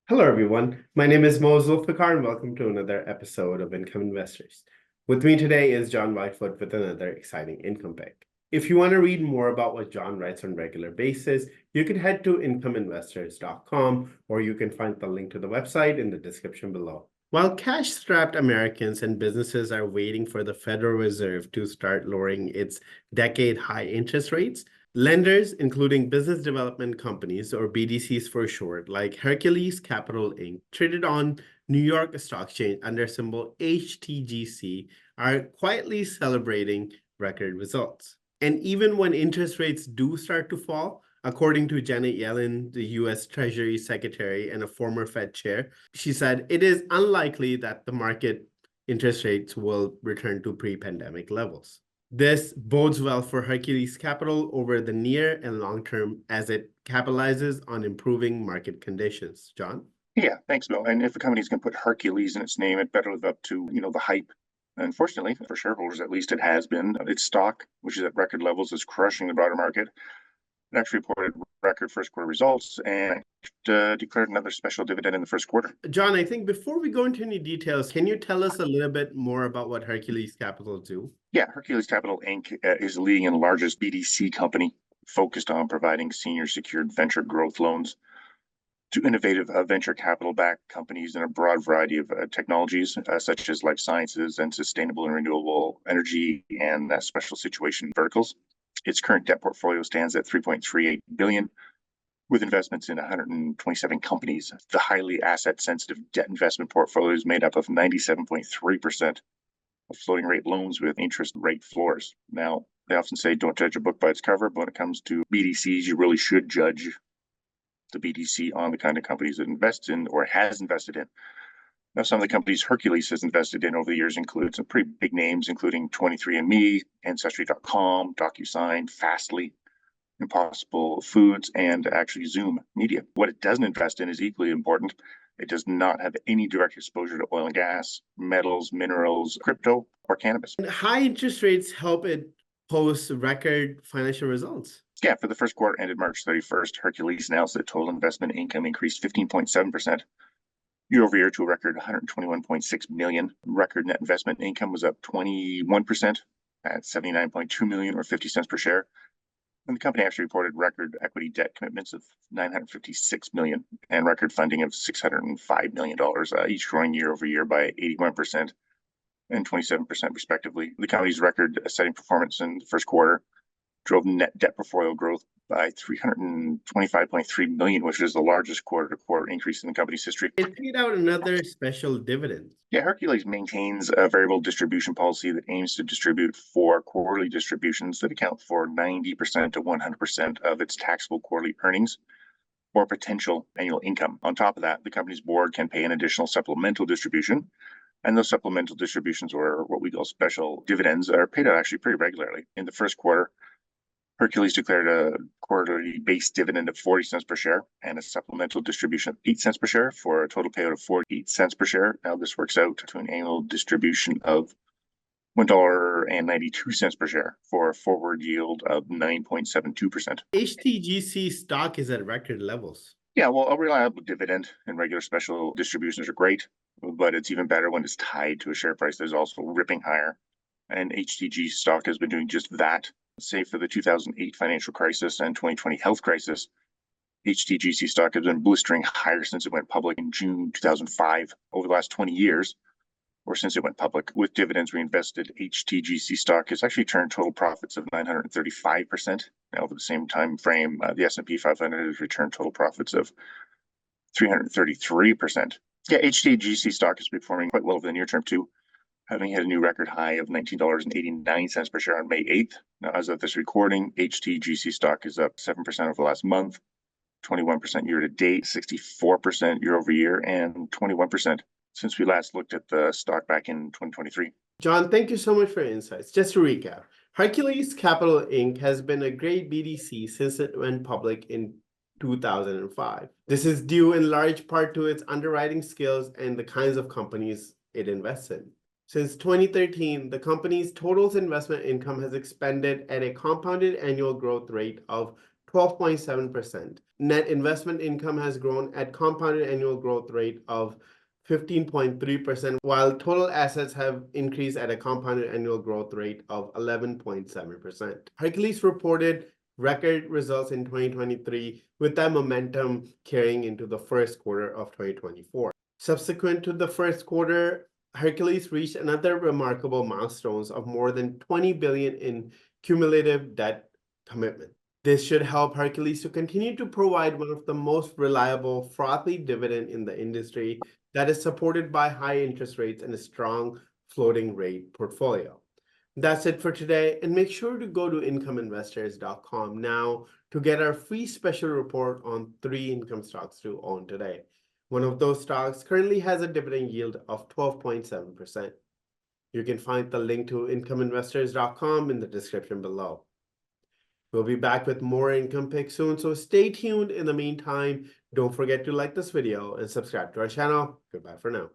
Hello, everyone. My name is Zulfiqar, and welcome to another episode of Income Investors. With me today is John Whitefoot with another exciting income pick. If you want to read more about what John writes on a regular basis, you can head to incomeinvestors.com, or you can find the link to the website in the description below. While cash-strapped Americans and businesses are waiting for the Federal Reserve to start lowering its decade-high interest rates, lenders, including business development companies, or BDCs for short, like Hercules Capital Inc., traded on New York Stock Exchange under symbol HTGC, are quietly celebrating record results. And even when interest rates do start to fall, according to Janet Yellen, the U.S. Treasury Secretary and a former Fed chair, she said it is unlikely that the market interest rates will return to pre-pandemic levels. This bodes well for Hercules Capital over the near and long term as it capitalizes on improving market conditions. John? Yeah, thanks, Bill. And if a company's going to put Hercules in its name, it better live up to, the hype. Unfortunately, for shareholders, at least it has been. Its stock, which is at record levels, is crushing the broader market. It actually reported record first quarter results and declared another special dividend in the first quarter. John, I think before we go into any details, can you tell us a little bit more about what Hercules Capital do? Yeah, Hercules Capital Inc. Is the leading and largest BDC company focused on providing senior secured venture growth loans to innovative venture capital-backed companies in a broad variety of technologies, such as life sciences and sustainable and renewable energy and special situation verticals. Its current debt portfolio stands at $3.38 billion, with investments in 127 companies. The highly asset-sensitive debt investment portfolio is made up of 97.3% of floating rate loans with interest rate floors. Now, they often say don't judge a book by its cover, but when it comes to BDCs, you really should judge the BDC on the kind of companies it invests in or has invested in. Now, some of the companies Hercules has invested in over the years include some pretty big names, including 23andMe, Ancestry.com, DocuSign, Fastly, Impossible Foods, and actually Zoom Media. What it doesn't invest in is equally important. It does not have any direct exposure to oil and gas, metals, minerals, crypto, or cannabis. And high interest rates help it post record financial results. Yeah, for the first quarter ended March 31st, Hercules announced that total investment income increased 15.7% year over year to a record $121.6 million. Record net investment income was up 21% at $79.2 million or 50 cents per share. And the company actually reported record equity debt commitments of $956 million and record funding of $605 million, each growing year over year by 81% and 27% respectively. The company's record-setting performance in the first quarter drove net debt portfolio growth by $325.3 million, which is the largest quarter-to-quarter increase in the company's history. It paid out another special dividend. Yeah, Hercules maintains a variable distribution policy that aims to distribute 4 quarterly distributions that account for 90% to 100% of its taxable quarterly earnings or potential annual income. On top of that, the company's board can pay an additional supplemental distribution, and those supplemental distributions, or what we call special dividends, are paid out actually pretty regularly. In the first quarter, Hercules declared a quarterly base dividend of 40 cents per share and a supplemental distribution of 8 cents per share for a total payout of 48 cents per share. Now, this works out to an annual distribution of $1.92 per share for a forward yield of 9.72%. HTGC stock is at record levels. Yeah, well, a reliable dividend and regular special distributions are great, but it's even better when it's tied to a share price that is also ripping higher. And HTG stock has been doing just that. Save for the 2008 financial crisis and 2020 health crisis, HTGC stock has been blistering higher since it went public in June 2005. Over the last 20 years, or since it went public, with dividends reinvested, HTGC stock has actually turned total profits of 935%. Now, over the same time frame, the S&P 500 has returned total profits of 333%. Yeah, HTGC stock is performing quite well over the near term too, having hit a new record high of $19.89 per share on May 8th. Now, as of this recording, HTGC stock is up 7% over the last month, 21% year to date, 64% year over year, and 21% since we last looked at the stock back in 2023. John, thank you so much for your insights. Just to recap, Hercules Capital Inc. has been a great BDC since it went public in 2005. This is due in large part to its underwriting skills and the kinds of companies it invests in. Since 2013, the company's total investment income has expanded at a compounded annual growth rate of 12.7%, Net investment income has grown at compounded annual growth rate of 15.3%, while total assets have increased at a compounded annual growth rate of 11.7%. Hercules reported record results in 2023, with that momentum carrying into the first quarter of 2024. Subsequent to the first quarter, Hercules reached another remarkable milestones of more than $20 billion in cumulative debt commitment. This should help Hercules to continue to provide one of the most reliable, frothy dividend in the industry that is supported by high interest rates and a strong floating rate portfolio. That's it for today, and make sure to go to incomeinvestors.com now to get our free special report on 3 income stocks to own today. One of those stocks currently has a dividend yield of 12.7%. You can find the link to incomeinvestors.com in the description below. We'll be back with more income picks soon, so stay tuned. In the meantime, don't forget to like this video and subscribe to our channel. Goodbye for now.